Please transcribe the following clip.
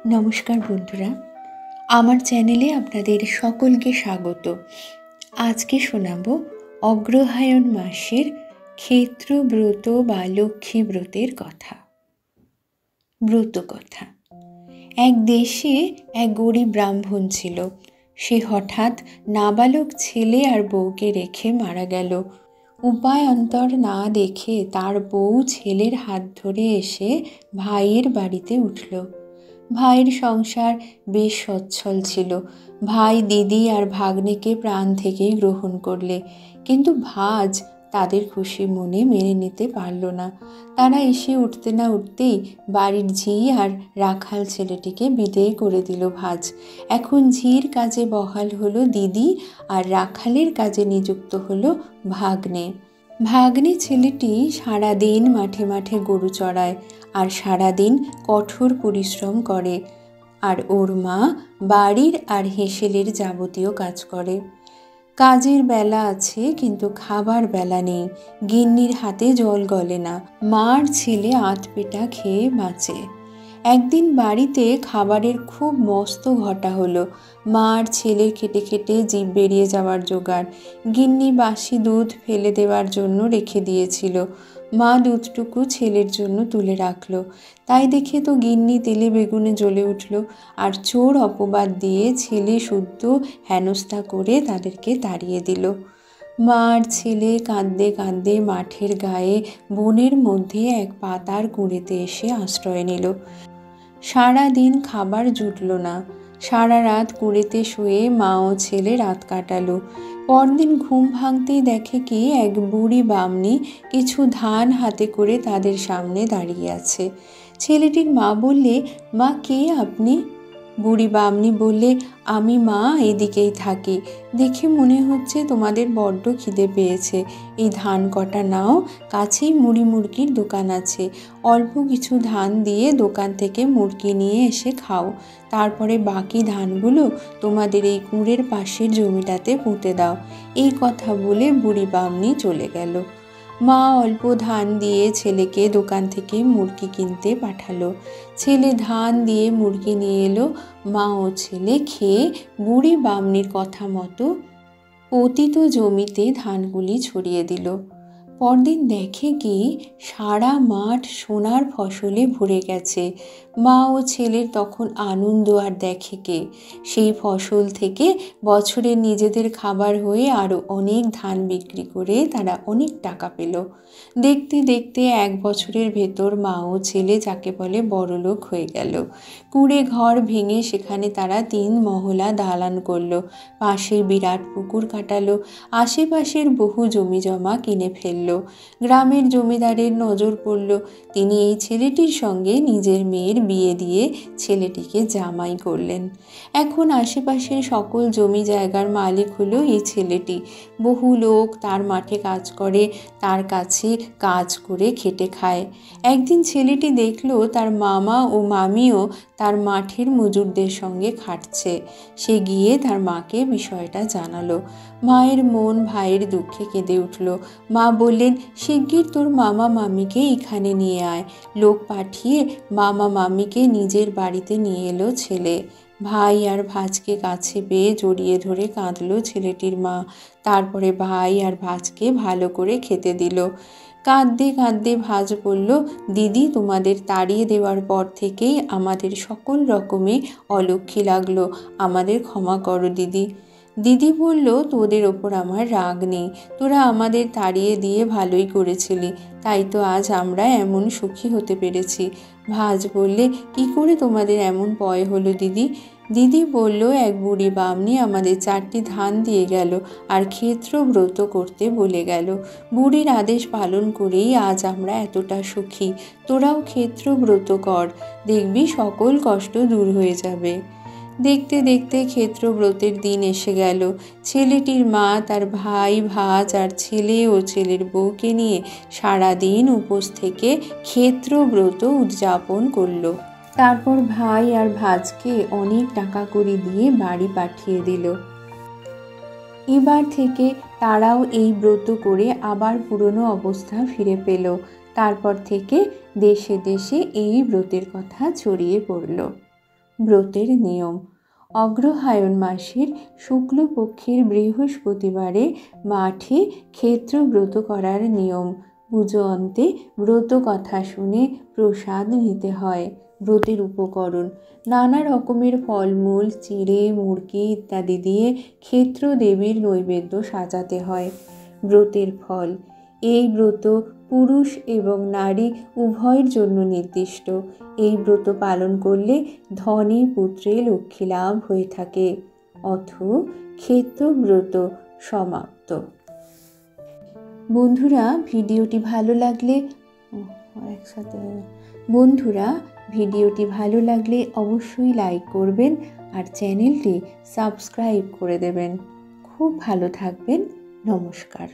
নমস্কার বন্ধুরা, আমার চ্যানেলে আপনাদের সকলকে স্বাগত। আজকে শোনাব অগ্রহায়ণ মাসের ক্ষেত্রব্রত বা লক্ষ্মী ব্রতের কথা। ব্রত কথা। এক দেশে এক গরিব ব্রাহ্মণ ছিল। সে হঠাৎ নাবালক ছেলে আর বউকে রেখে মারা গেল। উপায় অন্তর না দেখে তার বউ ছেলের হাত ধরে এসে ভাইয়ের বাড়িতে উঠল। ভাইয়ের সংসার বেশ সচ্ছল ছিল। ভাই দিদি আর ভাগ্নেকে প্রাণ থেকেই গ্রহণ করলে, কিন্তু ভাজ তাদের খুশি মনে মেনে নিতে পারল না। তারা এসে উঠতে না উঠতেই বাড়ির ঝি আর রাখাল ছেলেটিকে বিদেয় করে দিল ভাজ। এখন ঝির কাজে বহাল হলো দিদি আর রাখালের কাজে নিযুক্ত হলো ভাগ্নে। ভাগ্নে ছেলেটি সারাদিন মাঠে মাঠে গরু চড়ায় আর সারাদিন কঠোর পরিশ্রম করে, আর ওর মা বাড়ির আর হেঁসেলের যাবতীয় কাজ করে। কাজের বেলা আছে কিন্তু খাবার বেলা নেই। গিন্নির হাতে জল গলে না। মার ছেলে আধপেটা খেয়ে বাঁচে। একদিন বাড়িতে খাবারের খুব মস্ত ঘটা হলো। মার ছেলের খেটে খেটে জিভ বেরিয়ে যাওয়ার জোগাড়। গিন্নি বাসি দুধ ফেলে দেওয়ার জন্য রেখে দিয়েছিল। মা দুধটুকু ছেলের জন্য তুলে রাখলো। তাই দেখে তো গিন্নি তেলে বেগুনে জ্বলে উঠল, আর চোর অপবাদ দিয়ে ছেলে শুদ্ধ হেনস্থা করে তাদেরকে তাড়িয়ে দিল। মার ছেলে কাঁদতে কাঁদতে মাঠের গায়ে বনের মধ্যে এক পাতার কুঁড়েতে এসে আশ্রয় নিল। সারা দিন খাবার জুটল না। সারা রাত কুঁড়েতে শুয়ে মা ও ছেলে রাত কাটালো। পরদিন ঘুম ভাঙতেই দেখে কি এক বুড়ি বামনি কিছু ধান হাতে করে তাদের সামনে দাঁড়িয়ে আছে। ছেলেটির মা বললে, মা কে আপনি? বুড়ি বামনি বললে, আমি মা এদিকেই থাকি। দেখে মনে হচ্ছে তোমাদের বড্ড খিদে পেয়েছে। এই ধান কটা নাও, কাছেই মুড়ি মুরগির দোকান আছে। অল্প কিছু ধান দিয়ে দোকান থেকে মুরগি নিয়ে এসে খাও। তারপরে বাকি ধানগুলো তোমাদের এই কুঁড়ের পাশের জমিটাতে পুঁতে দাও। এই কথা বলে বুড়ি বামনি চলে গেল। মা অল্প ধান দিয়ে ছেলেকে দোকান থেকে মুরগি কিনতে পাঠালো। ছেলে ধান দিয়ে মুরগি নিয়ে এলো। মা ও ছেলে খেয়ে বুড়ি বামনির কথা মতো পতিত জমিতে ধানগুলি ছড়িয়ে দিল। পরদিন দেখে কি সারা মাঠ সোনার ফসলে ভরে গেছে। মা ও ছেলের তখন আনন্দ আর দেখে কে। সেই ফসল থেকে বছরে নিজেদের খাবার হয়ে আরও অনেক ধান বিক্রি করে তারা অনেক টাকা পেল। দেখতে দেখতে 1 বছরের ভেতর মা ও ছেলে যাকে বলে বড়লোক হয়ে গেল। কুঁড়ে ঘর ভেঙে সেখানে তারা 3 মহলা দালান করলো। পাশে বিরাট পুকুর কাটালো। আশেপাশের বহু জমি জমা কিনে ফেললো। গ্রামের জমিদারের নজর পড়ল। তিনি এই ছেলেটির সঙ্গে নিজের মেয়ের বিয়ে দিয়ে ছেলেটিকে জামাই করলেন। এখন আশেপাশের সকল জমি জায়গার মালিক হলো এই ছেলেটি। বহু লোক তার মাঠে কাজ করে, তার কাছে কাজ করে খেটে খায়। একদিন ছেলেটি দেখলো তার মামা ও মামিও তার মাঠের মজুরদের সঙ্গে খাটছে। সে গিয়ে তার মাকে বিষয়টা জানালো। মায়ের মন ভাইয়ের দুঃখে কেঁদে উঠল। মা বললেন, শিগগির তোর মামা মামিকে এখানে নিয়ে আয়। লোক পাঠিয়ে মামা মামিকে নিজের বাড়িতে নিয়ে এলো ছেলে। ভাই আর ভাজকে কাছে পেয়ে জড়িয়ে ধরে কাঁদলো ছেলেটির মা। তারপরে ভাই আর ভাজকে ভালো করে খেতে দিল। কাঁদতে কাঁদতে ভাজ বলল, দিদি তোমাদের তাড়িয়ে দেওয়ার পর থেকেই আমাদের সকল রকমে অলক্ষ্মী লাগলো। আমাদের ক্ষমা করো দিদি। দিদি বলল, তোদের ওপর আমার রাগ নেই। তোরা আমাদের তাড়িয়ে দিয়ে ভালোই করেছিলি, তাই তো আজ আমরা এমন সুখী হতে পেরেছি। ভাজ বললে, কি করে তোমাদের এমন পয় হলো দিদি? দিদি বলল, এক বুড়ি বামনি আমাদের 4টি ধান দিয়ে গেল আর ক্ষেত্রব্রত করতে বলে গেল। বুড়ির আদেশ পালন করেই আজ আমরা এতটা সুখী। তোরাও ক্ষেত্রব্রত কর, দেখবি সকল কষ্ট দূর হয়ে যাবে। দেখতে দেখতে ক্ষেত্রব্রতের দিন এসে গেল। ছেলেটির মা তার ভাই ভাজ আর ছেলে ও ছেলের বউকে নিয়ে সারাদিন উপোস থেকে ক্ষেত্রব্রত উদযাপন করলো। তারপর ভাই আর ভাজকে অনেক টাকা কড়ি দিয়ে বাড়ি পাঠিয়ে দিল। এবার থেকে তারাও এই ব্রত করে আবার পুরনো অবস্থা ফিরে পেল। তারপর থেকে দেশে দেশে এই ব্রতের কথা ছড়িয়ে পড়ল। ব্রতের নিয়ম। অগ্রহায়ণ মাসের শুক্লপক্ষের বৃহস্পতিবারে মাঠে ক্ষেত্র ব্রত করার নিয়ম। পুজো অন্তে ব্রত কথা শুনে প্রসাদ নিতে হয়। ব্রতের উপকরণ: নানা রকমের ফলমূল, চিড়ে, মুরগি ইত্যাদি দিয়ে ক্ষেত্র দেবীর নৈবেদ্য সাজাতে হয়। ব্রতের ফল: এই ব্রত পুরুষ এবং নারী উভয়ের জন্য নির্দিষ্ট। এই ব্রত পালন করলে ধনে পুত্রে লক্ষ্মী লাভ হয়ে থাকে। অথ ক্ষেত্রব্রত সমাপ্ত। বন্ধুরা ভিডিওটি ভালো লাগলে অবশ্যই লাইক করবেন আর চ্যানেলটি সাবস্ক্রাইব করে দেবেন। খুব ভালো থাকবেন। নমস্কার।